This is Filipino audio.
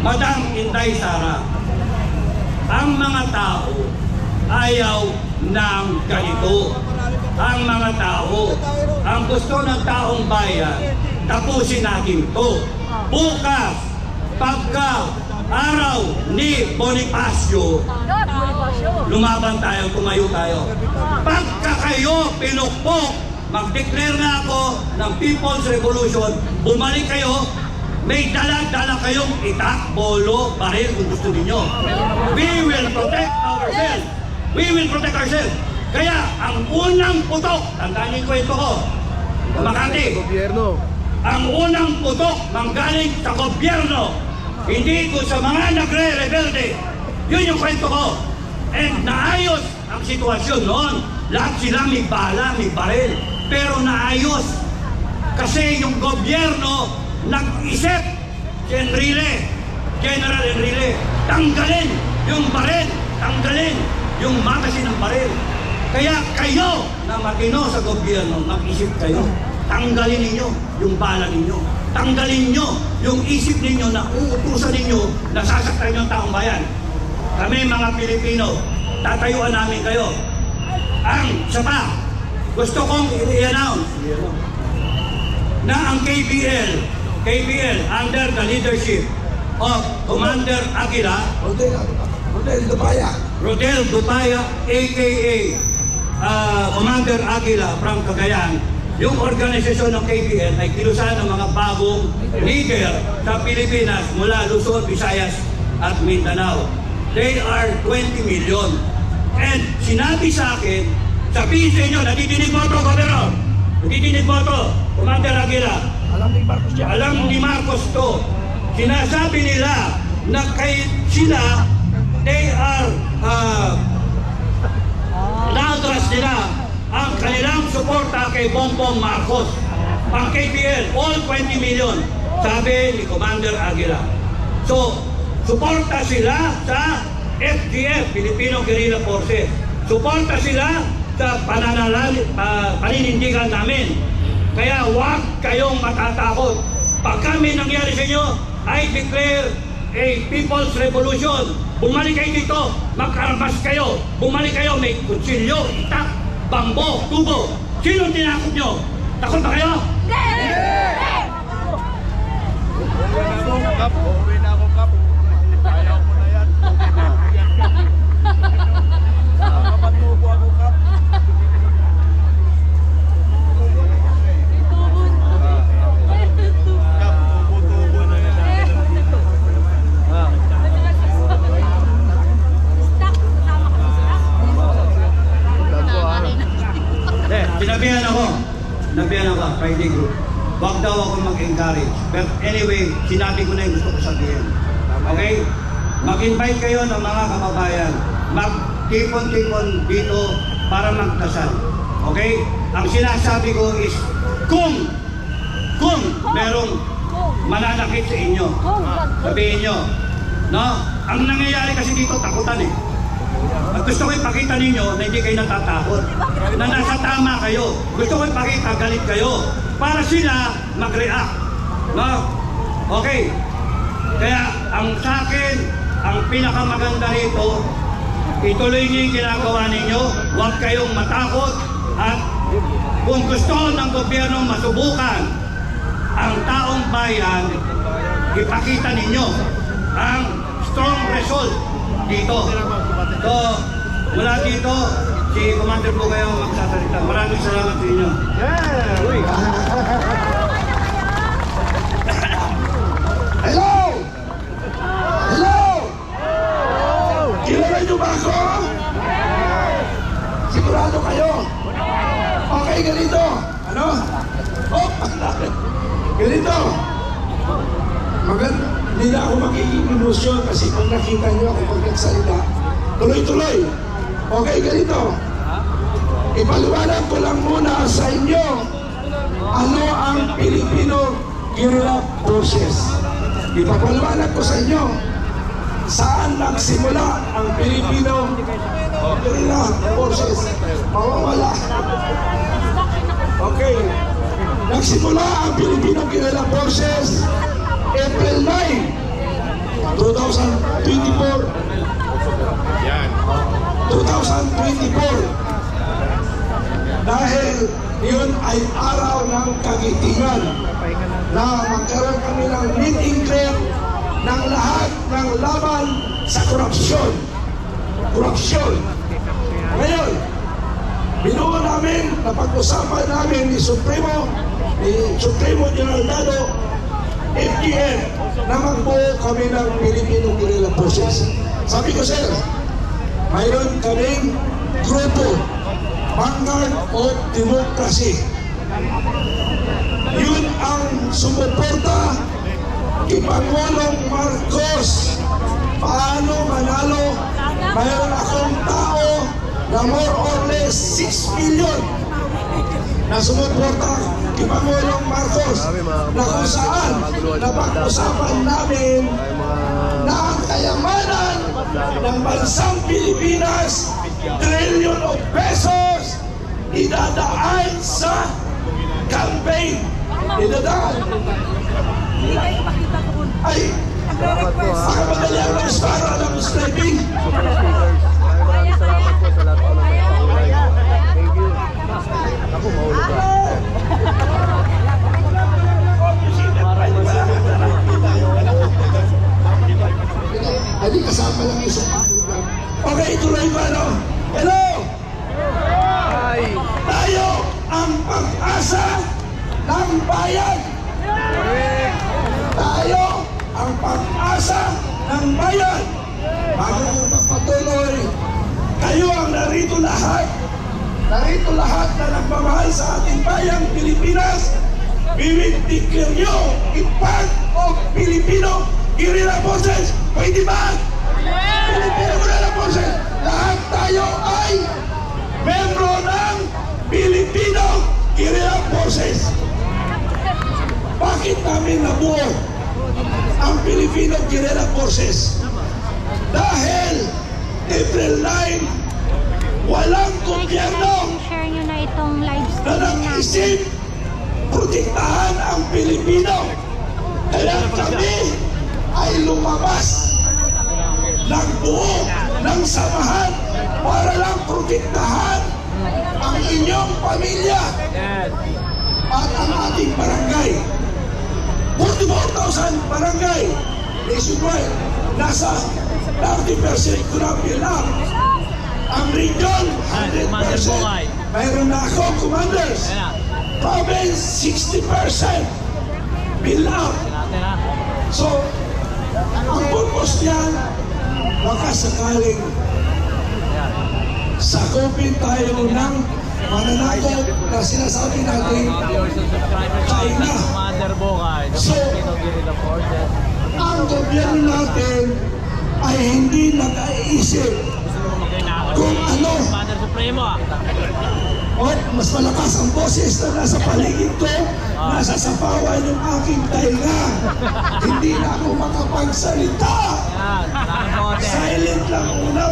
Madam Inday Sara, ang mga tao ayaw ng ganito. Ang mga tao, ang gusto ng taong bayan, tapusin natin to. Bukas, pagka araw ni Bonifacio, lumaban tayo, tumayo tayo. Pagka kayo pinukpok, mag-declare na ako ng People's Revolution, bumalik kayo, may dala-dala kayong itak, bolo, baril kung gusto ninyo. We will protect ourselves. We will protect ourselves. Kaya ang unang putok, tandaan niyo yung kwento ko, Makati, ang unang putok manggaling sa gobyerno, hindi ko sa mga nagre-rebelde. Yun yung kwento ko. And naayos ang sitwasyon noon. Lahat sila may bala, may baril. Pero naayos. Kasi yung gobyerno nag-isip, General Enrile, tanggalin yung baril, tanggalin yung magasin ng baril. Kaya kayo na matino sa gobyerno, mag-isip kayo. Tanggalin ninyo yung bala ninyo. Tanggalin nyo yung isip ninyo na uutusan ninyo na sasaktan yung taong bayan. Kami mga Pilipino, tatayuan namin kayo. Ang isa pa, gusto kong i-announce na ang KBL under the leadership of Commander Aguila, Rodel Dupaya, aka Commander Aguila from Cagayan, yung organisasyon ng KBL ay kilusan ng mga bagong leader sa Pilipinas mula Luzon, Visayas at Mindanao. They are 20 million. And sinabi sa akin, sabihin sa inyo, natidinig mo ito, Governor. Natidinig mo ito, Commander Aguila. Alam ni Marcos to. Sinasabi nila na sila, they are na-address nila ang kanilang suporta kay Bongbong Marcos. Pang KPL, all 20 million, sabi ni Commander Aguila. So, suporta sila sa FGF, Filipino Guerrilla Forces. Suporta sila sa paninindigan namin. Kaya huwag kayong matatakot. Pag kami nangyari sa inyo, I declare a People's Revolution. Bumalik kayo dito, magkarabas kayo. Bumalik kayo, may kutsilyo, itak, bambo, tubo. Sino tinakot nyo? Takot ba kayo? Uuwi na ako, Kap. Ayaw mo na yan. Nakapatubo ako, Kap. Kap, tubo na yan. Sinabihan ako, Friday group. Huwag daw ako mag-encourage. But anyway, sinabi ko na yung gusto ko sabihin. Okay? Mag-invite kayo ng mga kababayan. Mag-tipon-tipon dito para magdasal. Okay? Ang sinasabi ko is, kung merong mananakit sa inyo, sabihin nyo. No? Ang nangyayari kasi dito, takutan eh. At gusto ko ipakita ninyo na hindi kayo natatakot. Na nasa tama kayo. Gusto ko ipakita, galit kayo. Para sila mag-react. No? Okay. Kaya ang sa akin, ang pinakamaganda rito, ituloy niyo yung ginagawa ninyo. Huwag kayong matakot. At kung gusto ng gobyerno masubukan ang taong bayan, ipakita ninyo ang strong result dito. So, mula dito, si Commander po kayo magsasalita. Maraming salamat sa inyo. Hello! Hello! Kilala niyo ba ako? Sigurado kayo? Okay, ganito. Ano? Oh, ganito. Hindi na ako magiging emosyon kasi pag nakita niyo ako pag nagsalita, tuloy-tuloy. Okay, ganito. Ipaliwanag ko lang muna sa inyo ano ang Filipino Guerrilla Forces. Ipapaliwanag ko sa inyo saan nagsimula ang Filipino Guerrilla Forces. Mawawala. Okay. Nagsimula ang Filipino Guerrilla Forces April 9, 2024. 2024. Dahil yun ay araw ng kagitingan na magkaroon kami ng meet and greet ng lahat ng laban sa korupsyon. Korupsyon. Ngayon, binuo namin, napag-usapan namin ni Supremo General Dado, FGN, na magbuo kami ng Filipino Guerrilla Forces. Sabi ko, sir, mayroon kaming grupo, Vanguard of Democracy. Yun ang sumuporta kay Pangulong Marcos. Paano manalo? Mayroon akong tao na more or less 6 million na sumuporta kay Pangulong Marcos, na kung saan napag-usapan namin na ang kayamanan ng bansang Pilipinas, trillion of pesos, idadaan sa campaign. Idadaan. Ay, makamadali ang mga para ng striping. Maraming salamat po sa lahat po ng mga thank you. Ako, mahulog ka. Hindi kasama lang isa. Okay, ituloy ko ano? Hello! Hi! Tayo ang pag-asa ng bayan! Tayo ang pag-asa ng bayan! Bago ko magpatuloy, kayo ang narito lahat na nagmamahal sa ating bayang Pilipinas. We will declare you a part of Filipino Guerrilla Forces. Pwede ba? Filipino Guerrilla Forces. Lahat tayo ay membro ng Filipino Guerrilla Forces. Bakit namin nabuo ang Filipino Guerrilla Forces? Dahil April 9, walang gobyerno Share nyo na itong live na stream natin. nag-isip protektahan ang Pilipino. Kaya kami ay lumabas ng buo ng samahan para lang protektahan ang inyong pamilya at ang ating barangay. 44,000 barangay nationwide, nasa 30% ko na bilang. Ang region, 100%. Mayroon na ako, commanders. Province, 60% bilang. So, ang purpose niyan, baka sakaling sakupin tayo ng mananakot na sinasabi natin China. So, ang gobyerno natin ay hindi nag-iisip kung ano o mas malakas ang boses na nasa paligid ko, nasa sapawan yung aking tainga. Hindi na ako makapagsalita. Silent lang una.